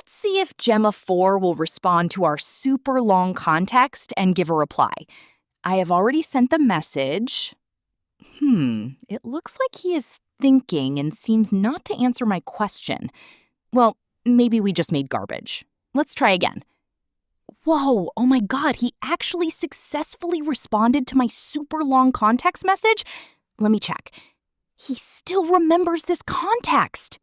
Let's see if Gemma 4 will respond to our super long context and give a reply. I have already sent the message. It looks like he is thinking and seems not to answer my question. Well, maybe we just made garbage. Let's try again. Whoa, oh my God, he actually successfully responded to my super long context message? Let me check. He still remembers this context.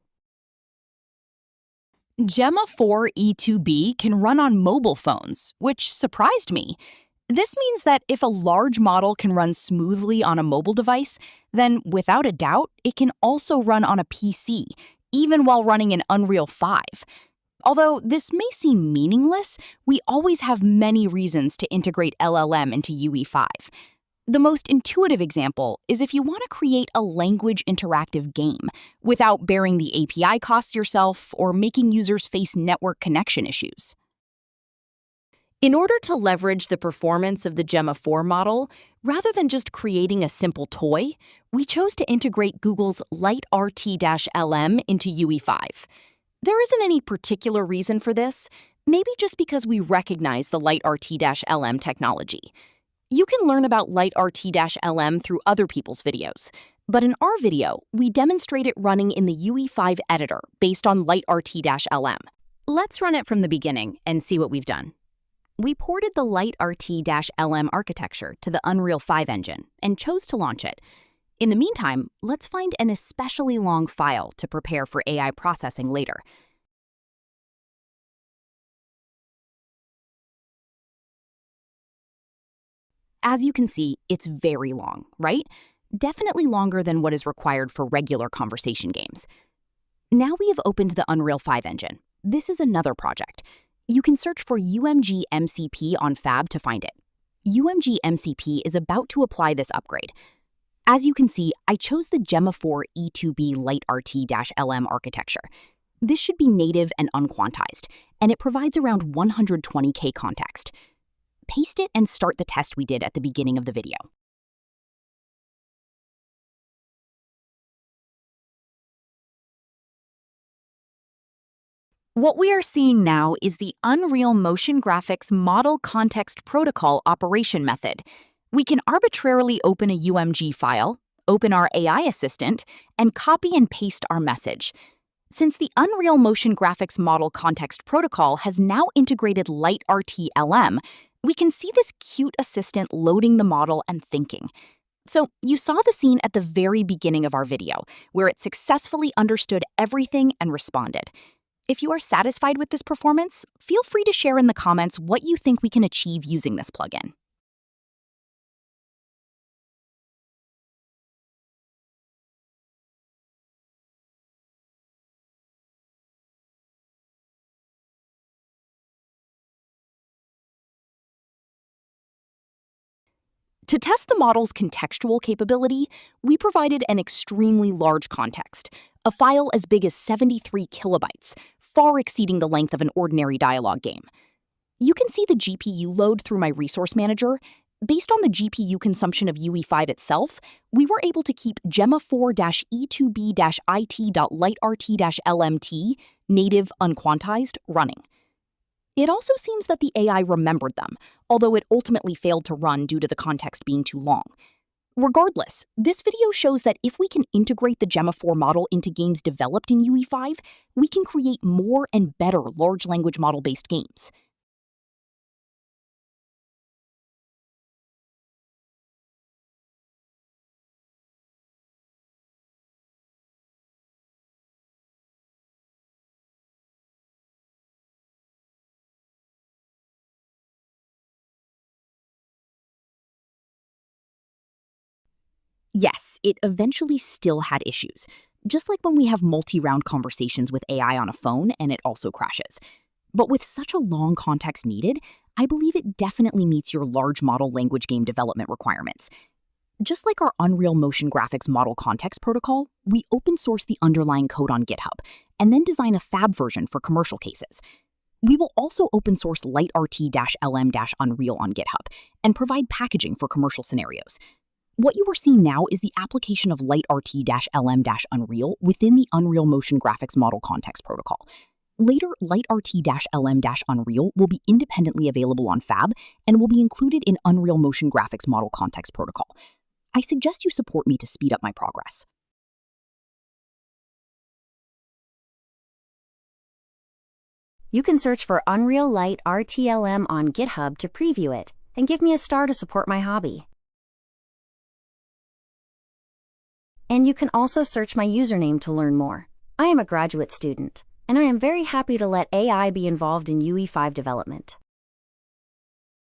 Gemma 4 E2B can run on mobile phones, which surprised me. This means that if a large model can run smoothly on a mobile device, then without a doubt, it can also run on a PC, even while running in Unreal 5. Although this may seem meaningless, we always have many reasons to integrate LLM into UE5. The most intuitive example is if you want to create a language interactive game without bearing the API costs yourself or making users face network connection issues. In order to leverage the performance of the Gemma 4 model, rather than just creating a simple toy, we chose to integrate Google's LiteRT-LM into UE5. There isn't any particular reason for this, maybe just because we recognize the LiteRT-LM technology. You can learn about LiteRT-LM through other people's videos, but in our video, we demonstrate it running in the UE5 Editor based on LiteRT-LM. Let's run it from the beginning and see what we've done. We ported the LiteRT-LM architecture to the Unreal 5 engine and chose to launch it. In the meantime, let's find an especially long file to prepare for AI processing later. As you can see, it's very long, right? Definitely longer than what is required for regular conversation games. Now we have opened the Unreal 5 engine. This is another project. You can search for UMG MCP on Fab to find it. UMG MCP is about to apply this upgrade. As you can see, I chose the Gemma 4 E2B LiteRT-LM architecture. This should be native and unquantized, and it provides around 120K context. Paste it and start the test we did at the beginning of the video. What we are seeing now is the Unreal Motion Graphics Model Context Protocol operation method. We can arbitrarily open a UMG file, open our AI assistant, and copy and paste our message. Since the Unreal Motion Graphics Model Context Protocol has now integrated LiteRT-LM, we can see this cute assistant loading the model and thinking. So you saw the scene at the very beginning of our video, where it successfully understood everything and responded. If you are satisfied with this performance, feel free to share in the comments what you think we can achieve using this plugin. To test the model's contextual capability, we provided an extremely large context, a file as big as 73 kilobytes, far exceeding the length of an ordinary dialogue game. You can see the GPU load through my resource manager. Based on the GPU consumption of UE5 itself, we were able to keep Gemma 4-E2B-IT.LiteRT-LMT, native unquantized, running. It also seems that the AI remembered them, although it ultimately failed to run due to the context being too long. Regardless, this video shows that if we can integrate the Gemma 4 model into games developed in UE5, we can create more and better large language model-based games. Yes, it eventually still had issues, just like when we have multi-round conversations with AI on a phone and it also crashes. But with such a long context needed, I believe it definitely meets your large model language game development requirements. Just like our Unreal Motion Graphics Model Context Protocol, we open source the underlying code on GitHub and then design a fab version for commercial cases. We will also open source LiteRT-LM-Unreal on GitHub and provide packaging for commercial scenarios. What you are seeing now is the application of LiteRT-LM-Unreal within the Unreal Motion Graphics Model Context Protocol. Later, LiteRT-LM-Unreal will be independently available on Fab and will be included in Unreal Motion Graphics Model Context Protocol. I suggest you support me to speed up my progress. You can search for Unreal LiteRT-LM on GitHub to preview it and give me a star to support my hobby. And you can also search my username to learn more. I am a graduate student, and I am very happy to let AI be involved in UE5 development.